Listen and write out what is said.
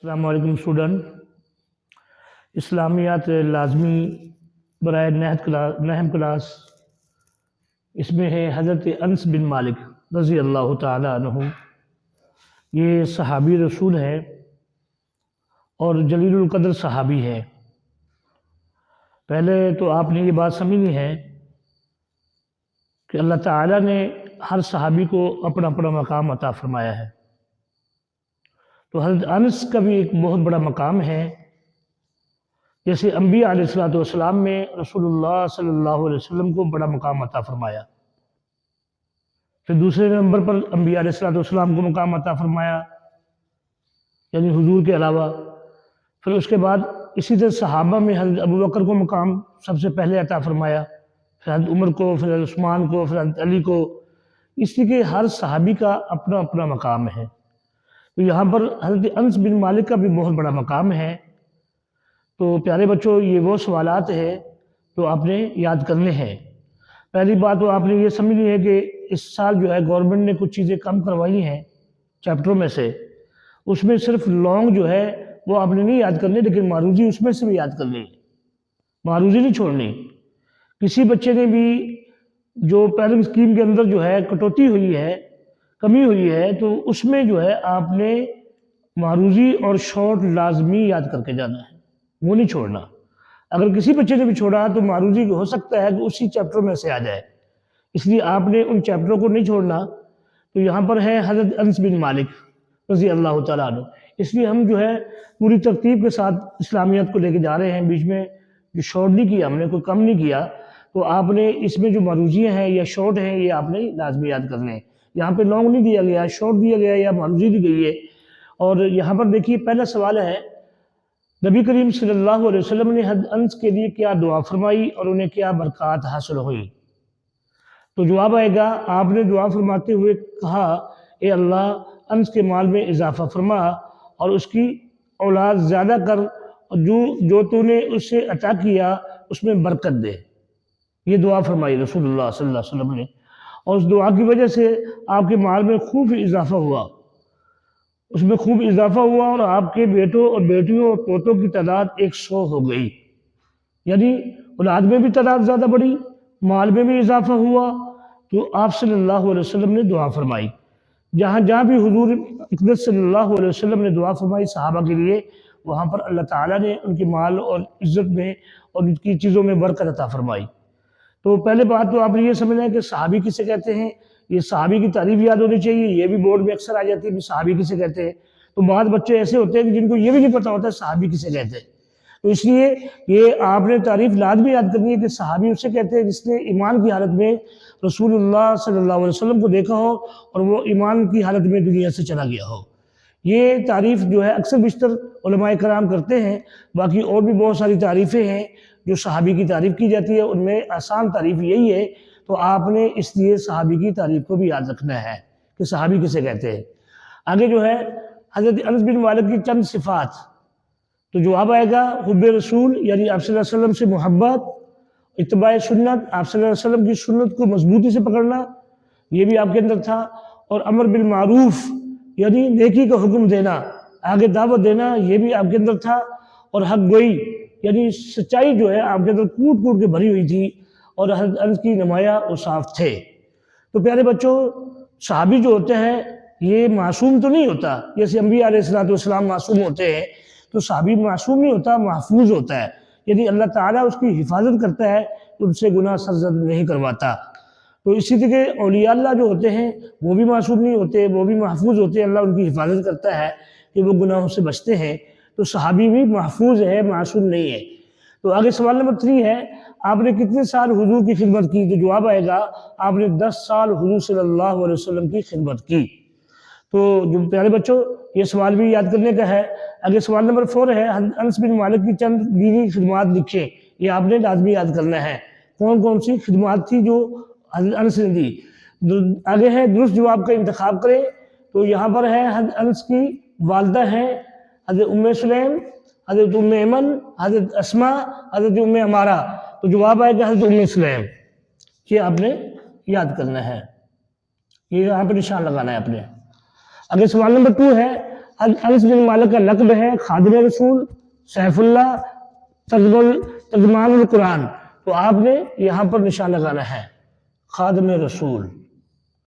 السلام علیکم اسٹوڈنٹ. اسلامیات لازمی برائے نہم کلاس. اس میں ہے حضرت انس بن مالک رضی اللہ تعالیٰ عنہ. یہ صحابی رسول ہے اور جلیل القدر صحابی ہے. پہلے تو آپ نے یہ بات سمجھنی ہے کہ اللہ تعالیٰ نے ہر صحابی کو اپنا اپنا مقام عطا فرمایا ہے. تو حضرت انس کا بھی ایک بہت بڑا مقام ہے. جیسے انبیاء علیہ السلام میں رسول اللہ صلی اللہ علیہ وسلم کو بڑا مقام عطا فرمایا. پھر دوسرے نمبر پر انبیاء علیہ السلام کو مقام عطا فرمایا یعنی حضور کے علاوہ. پھر اس کے بعد اسی طرح صحابہ میں حضرت ابوبکر کو مقام سب سے پہلے عطا فرمایا، پھر حضرت عمر کو، پھر حضرت عثمان کو، پھر حضرت علی کو. اس لیے کہ ہر صحابی کا اپنا اپنا مقام ہے. تو یہاں پر حضرت انس بن مالک کا بھی بہت بڑا مقام ہے. تو پیارے بچوں، یہ وہ سوالات ہیں جو آپ نے یاد کرنے ہیں. پہلی بات تو آپ نے یہ سمجھنی ہے کہ اس سال جو ہے گورنمنٹ نے کچھ چیزیں کم کروائی ہیں چیپٹروں میں سے. اس میں صرف لانگ جو ہے وہ آپ نے نہیں یاد کرنی، لیکن معروضی اس میں سے بھی یاد کرنی ہے. معروضی نہیں چھوڑنی. کسی بچے نے بھی جو پیرنٹ اسکیم کے اندر جو ہے کٹوتی ہوئی ہے، کمی ہوئی ہے، تو اس میں جو ہے آپ نے معروضی اور شارٹ لازمی یاد کر کے جانا ہے، وہ نہیں چھوڑنا. اگر کسی بچے نے بھی چھوڑا تو معروضی ہو سکتا ہے کہ اسی چیپٹر میں سے آ جائے، اس لیے آپ نے ان چیپٹروں کو نہیں چھوڑنا. تو یہاں پر ہے حضرت انس بن مالک رضی اللہ تعالیٰ عنہ. اس لیے ہم جو ہے پوری ترتیب کے ساتھ اسلامیات کو لے کے جا رہے ہیں. بیچ میں جو شارٹ نہیں کیا ہم نے، کوئی کم نہیں کیا. تو آپ نے اس میں جو معروضیاں ہیں یا شارٹ ہیں یہ آپ نے لازمی یاد کرنے ہیں. یہاں پہ لانگ نہیں دیا گیا، شارٹ دیا گیا یا معروضی دی گئی ہے. اور یہاں پر دیکھیے پہلا سوال ہے، نبی کریم صلی اللہ علیہ وسلم نے حضرت انس کے لیے کیا دعا فرمائی اور انہیں کیا برکات حاصل ہوئی؟ تو جواب آئے گا، آپ نے دعا فرماتے ہوئے کہا، اے اللہ انس کے مال میں اضافہ فرما اور اس کی اولاد زیادہ کر، اور جو تو نے اس سے عطا کیا اس میں برکت دے. یہ دعا فرمائی رسول اللہ صلی اللہ علیہ وسلم نے، اور اس دعا کی وجہ سے آپ کے مال میں خوب اضافہ ہوا. اس میں خوب اضافہ ہوا اور آپ کے بیٹوں اور بیٹیوں اور پوتوں کی تعداد 100 ہو گئی. یعنی اولاد میں بھی تعداد زیادہ بڑھی، مال میں بھی اضافہ ہوا. تو آپ صلی اللہ علیہ وسلم نے دعا فرمائی. جہاں جہاں بھی حضور اقدس صلی اللہ علیہ وسلم نے دعا فرمائی صحابہ کے لیے، وہاں پر اللہ تعالیٰ نے ان کے مال اور عزت میں اور ان کی چیزوں میں برکت عطا فرمائی. تو پہلے بات تو آپ نے یہ سمجھنا ہے کہ صحابی کسے کہتے ہیں. یہ صحابی کی تعریف یاد ہونی چاہیے. یہ بھی بورڈ میں اکثر آ جاتی ہے کہ صحابی کسے کہتے ہیں. تو بعض بچے ایسے ہوتے ہیں کہ جن کو یہ بھی نہیں پتا ہوتا صحابی کسے کہتے ہیں. تو اس لیے یہ آپ نے تعریف لازمی یاد کرنی ہے کہ صحابی اسے کہتے ہیں جس نے ایمان کی حالت میں رسول اللہ صلی اللہ علیہ وسلم کو دیکھا ہو اور وہ ایمان کی حالت میں دنیا سے چلا گیا ہو. یہ تعریف جو ہے اکثر بیشتر علماء کرام کرتے ہیں. باقی اور بھی بہت ساری تعریفیں ہیں جو صحابی کی تعریف کی جاتی ہے، ان میں آسان تعریف یہی ہے. تو آپ نے اس لیے صحابی کی تعریف کو بھی یاد رکھنا ہے کہ صحابی کسے کہتے ہیں. آگے جو ہے حضرت انس بن مالک کی چند صفات. تو جواب آئے گا، حب رسول یعنی آپ صلی اللہ علیہ وسلم سے محبت، اتباع سنت آپ صلی اللہ علیہ وسلم کی سنت کو مضبوطی سے پکڑنا، یہ بھی آپ کے اندر تھا. اور امر بالمعروف یعنی نیکی کا حکم دینا، آگے دعوت دینا، یہ بھی آپ کے اندر تھا. اور حق گوئی یعنی سچائی جو ہے آپ کے اندر کوٹ کوٹ کے بھری ہوئی تھی، اور حضرت انس کی نمایاں اور صاف تھے. تو پیارے بچوں، صحابی جو ہوتے ہیں یہ معصوم تو نہیں ہوتا. جیسے انبیاء علیہ السلام معصوم ہوتے ہیں، تو صحابی معصوم نہیں ہوتا، محفوظ ہوتا ہے. یعنی اللہ تعالیٰ اس کی حفاظت کرتا ہے، ان سے گناہ سرزد نہیں کرواتا. تو اسی طرح اولیاء اللہ جو ہوتے ہیں وہ بھی معصوم نہیں ہوتے، وہ بھی محفوظ ہوتے ہیں. اللہ ان کی حفاظت کرتا ہے کہ وہ گناہوں سے بچتے ہیں. تو صحابی بھی محفوظ ہے، معصوم نہیں ہے. تو آگے سوال نمبر 3 ہے، آپ نے کتنے سال حضور کی خدمت کی؟ تو جواب آئے گا، آپ نے 10 سال حضور صلی اللہ علیہ وسلم کی خدمت کی. تو جو پیارے بچوں، یہ سوال بھی یاد کرنے کا ہے. آگے سوال نمبر 4 ہے، انس بن مالک کی چند دینی خدمات لکھیں. یہ آپ نے لازمی یاد کرنا ہے. کون کون سی خدمات تھی جو انس نے دی؟ آگے ہے درست جواب کا انتخاب کریں. تو یہاں پر ہے انس کی والدہ ہیں حضرت ام سلیم، حضرت ام ایمن، حضرت اسماء، حضرت ام عمارہ. تو جواب آئے گا حضرت ام سلیم. یہ آپ نے یاد کرنا ہے، یہ یہاں پہ نشان لگانا ہے اپنے. اگے سوال نمبر 2 ہے، انس بن مالک کا لقب ہے خادم رسول، سیف اللہ، ترجمان القرآن، تو آپ نے یہاں پر نشان لگانا ہے خادم رسول۔